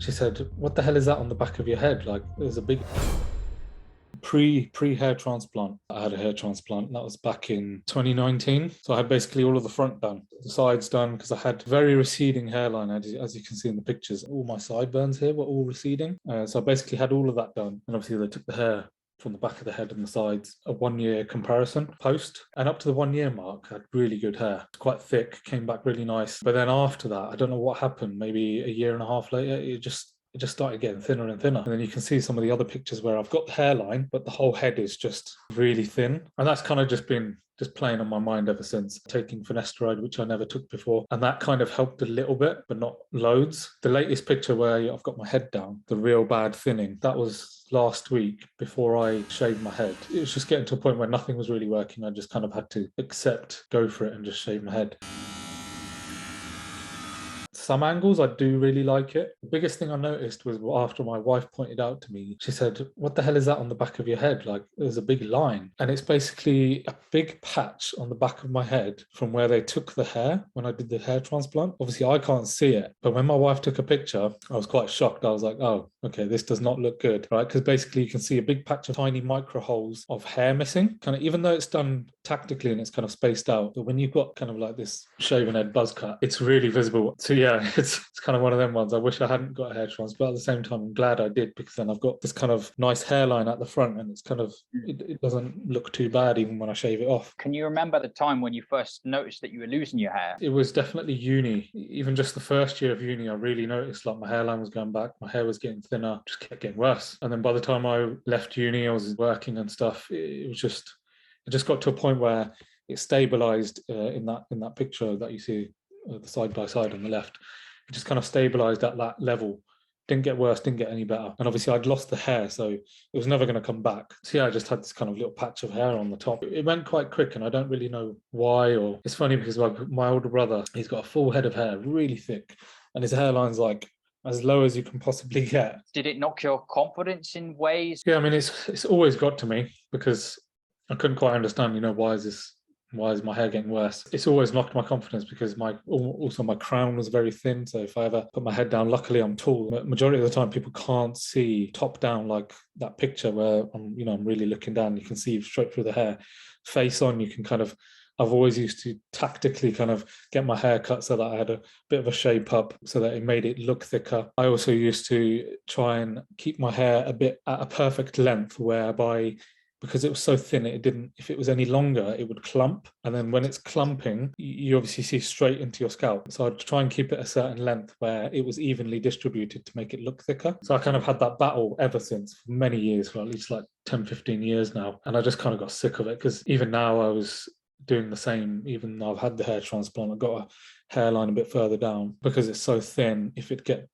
She said, "What the hell is that on the back of your head? Like, there's a big pre hair transplant." I had a hair transplant. That was back in 2019. So I had basically all of the front done, the sides done, because I had very receding hairline, as you can see in the pictures. All my sideburns here were all receding. So I basically had all of that done. And obviously they took the hair from the back of the head and the sides, a 1 year comparison post. And up to the 1 year mark, I had really good hair. Quite thick, came back really nice. But then after that, I don't know what happened. Maybe a year and a half later, it just started getting thinner and thinner. And then you can see some of the other pictures where I've got the hairline, but the whole head is just really thin. And that's kind of just been playing on my mind ever since, taking finasteride, which I never took before. And that kind of helped a little bit, but not loads. The latest picture where I've got my head down, the real bad thinning, that was last week before I shaved my head. It was just getting to a point where nothing was really working. I just kind of had to go for it and just shave my head. Some angles I do really like it. The biggest thing I noticed was after my wife pointed out to me, she said, "What the hell is that on the back of your head? Like, there's a big line." And it's basically a big patch on the back of my head from where they took the hair when I did the hair transplant. Obviously I can't see it, but when my wife took a picture, I was quite shocked. I was like, "Oh, okay, this does not look good," right? Because basically you can see a big patch of tiny micro holes of hair missing, kind of, even though it's done tactically and it's kind of spaced out, but when you've got kind of like this shaven head buzz cut, it's really visible. So yeah, it's kind of one of them ones. I wish I hadn't got a hair transplant, but at the same time I'm glad I did, because then I've got this kind of nice hairline at the front, and it's kind of it doesn't look too bad even when I shave it off. Can you remember the time when you first noticed that you were losing your hair? It was definitely uni. Even just the first year of uni, I really noticed like my hairline was going back, my hair was getting thinner, just kept getting worse. And then by the time I left uni, I was working and stuff. It just got to a point where it stabilized in that picture that you see the side by side on the left. It just kind of stabilized at that level. Didn't get worse, didn't get any better. And obviously I'd lost the hair, so it was never going to come back. So yeah, I just had this kind of little patch of hair on the top. It went quite quick, and I don't really know why. Or it's funny because my older brother, he's got a full head of hair, really thick, and his hairline's like as low as you can possibly get. Did it knock your confidence in ways? Yeah, I mean, it's always got to me, because I couldn't quite understand, why is my hair getting worse? It's always knocked my confidence, because my crown was very thin. So if I ever put my head down, luckily I'm tall. But majority of the time people can't see top down, like that picture where I'm really looking down. You can see straight through the hair. Face on, you can kind of, I've always used to tactically kind of get my hair cut so that I had a bit of a shape up so that it made it look thicker. I also used to try and keep my hair a bit at a perfect length, whereby, because it was so thin, it didn't, if it was any longer, it would clump. And then when it's clumping, you obviously see straight into your scalp. So I'd try and keep it a certain length where it was evenly distributed to make it look thicker. So I kind of had that battle ever since, for many years, for at least like 10, 15 years now. And I just kind of got sick of it, because even now I was doing the same. Even though I've had the hair transplant, I've got a hairline a bit further down, because it's so thin. If it get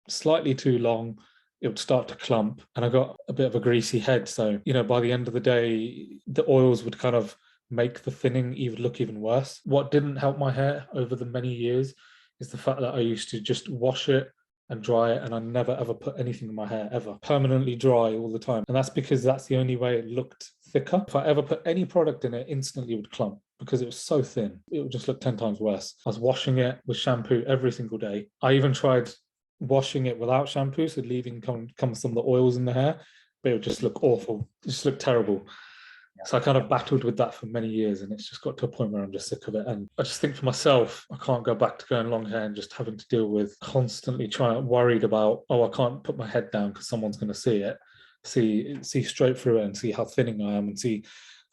slightly too long, it would start to clump, and I got a bit of a greasy head. So, by the end of the day, the oils would kind of make the thinning even look even worse. What didn't help my hair over the many years is the fact that I used to just wash it and dry it, and I never ever put anything in my hair, ever. Permanently dry all the time. And that's because that's the only way it looked thicker. If I ever put any product in it, instantly it would clump, because it was so thin. It would just look 10 times worse. I was washing it with shampoo every single day. I even tried washing it without shampoo, so leaving some of the oils in the hair, but it would just look awful. It just looked terrible. So I kind of battled with that for many years, and it's just got to a point where I'm just sick of it. And I just think for myself, I can't go back to going long hair and just having to deal with constantly worried about, oh, I can't put my head down because someone's going to see it, see straight through it, and see how thinning I am, and see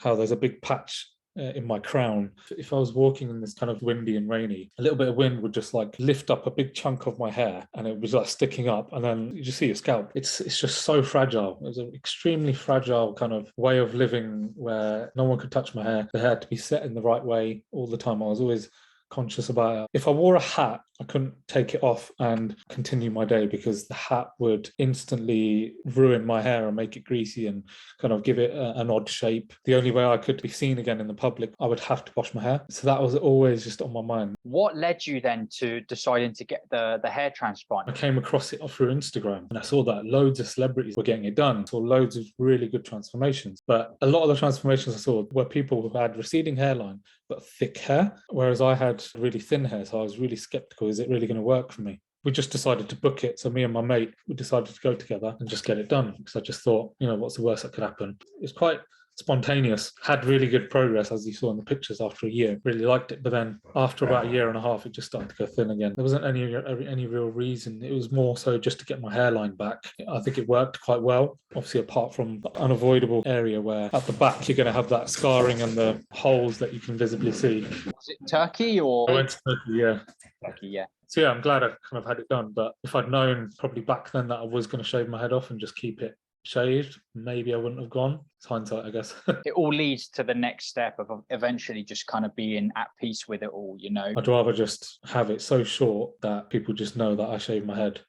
how there's a big patch in my crown. If I was walking in this kind of windy and rainy, a little bit of wind would just like lift up a big chunk of my hair, and it was like sticking up, and then you just see your scalp. It's just so fragile. It was an extremely fragile kind of way of living, where no one could touch my hair. The hair had to be set in the right way all the time. I was always conscious about it. If I wore a hat, I couldn't take it off and continue my day, because the hat would instantly ruin my hair and make it greasy and kind of give it an odd shape. The only way I could be seen again in the public, I would have to wash my hair. So that was always just on my mind. What led you then to deciding to get the hair transplant? I came across it through Instagram, and I saw that loads of celebrities were getting it done. I saw loads of really good transformations. But a lot of the transformations I saw were people who had receding hairline but thick hair, whereas I had really thin hair. So I was really skeptical. Is it really going to work for me? we just decided to book it. So me and my mate, we decided to go together and just get it done, because I just thought, what's the worst that could happen? It's quite spontaneous. Had really good progress, as you saw in the pictures, after a year. Really liked it, but then after about a year and a half, it just started to go thin again. There wasn't any real reason. It was more so just to get my hairline back. I think it worked quite well, obviously, apart from the unavoidable area where at the back you're going to have that scarring and the holes that you can visibly see. Was it Turkey or? I went to Turkey, yeah. Turkey, yeah. So yeah, I'm glad I kind of had it done. But if I'd known probably back then that I was going to shave my head off and just keep it shaved, maybe I wouldn't have gone. It's hindsight, I guess. It all leads to the next step of eventually just kind of being at peace with it all, I'd rather just have it so short that people just know that I shave my head.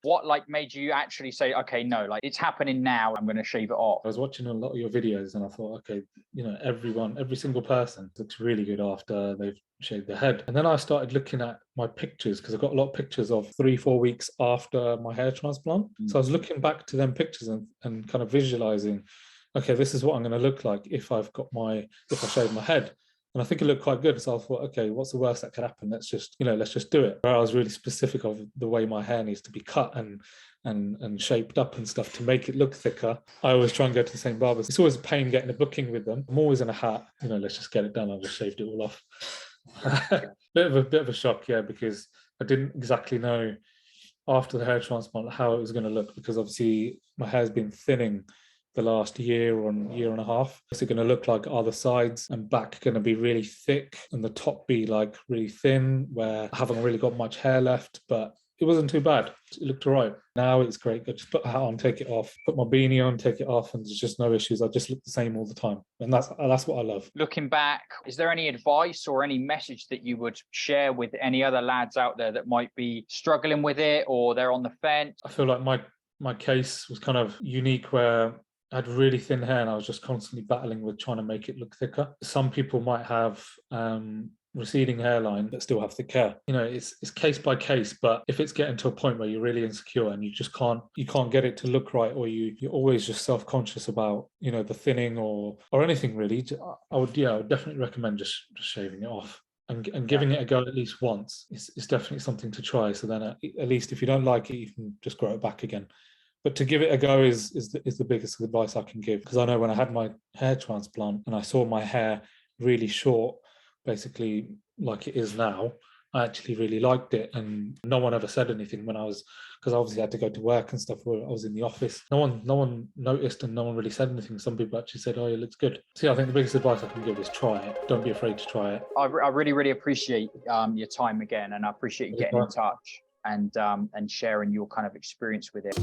What made you actually say, okay, no, it's happening now, I'm going to shave it off? I was watching a lot of your videos and I thought, okay, every single person looks really good after they've shaved their head. And then I started looking at my pictures, because I've got a lot of pictures of 3-4 weeks after my hair transplant. So I was looking back to them pictures and kind of visualizing, okay, this is what I'm going to look like if I shave my head. And I think it looked quite good. So I thought, okay, what's the worst that could happen? Let's just do it. I was really specific of the way my hair needs to be cut and shaped up and stuff to make it look thicker. I always try and go to the same barbers. It's always a pain getting a booking with them. I'm always in a hat, let's just get it done. I just shaved it all off. bit of a shock, yeah, because I didn't exactly know after the hair transplant how it was going to look, because obviously my hair's been thinning the last year or year and a half. Is it going to look like, are the sides and back going to be really thick and the top be really thin, where I haven't really got much hair left? But it wasn't too bad. It looked all right. Now it's great. I just put a hat on, take it off, put my beanie on, take it off, and there's just no issues. I just look the same all the time. And that's what I love. Looking back, is there any advice or any message that you would share with any other lads out there that might be struggling with it, or they're on the fence? I feel like my case was kind of unique, where I had really thin hair and I was just constantly battling with trying to make it look thicker. Some people might have receding hairline but still have thick hair. It's case by case, but if it's getting to a point where you're really insecure and you just can't get it to look right, or you're always just self-conscious about the thinning or anything really, I would definitely recommend just shaving it off. And giving it a go at least once is definitely something to try. So then at least if you don't like it, you can just grow it back again. But to give it a go is the biggest advice I can give, because I know when I had my hair transplant and I saw my hair really short, basically like it is now, I actually really liked it. And no one ever said anything because I obviously had to go to work and stuff where I was in the office. No one noticed and no one really said anything. Some people actually said, oh, it looks good. So yeah, I think the biggest advice I can give is try it. Don't be afraid to try it. I really, really appreciate your time again, and I appreciate you getting in touch and sharing your kind of experience with it.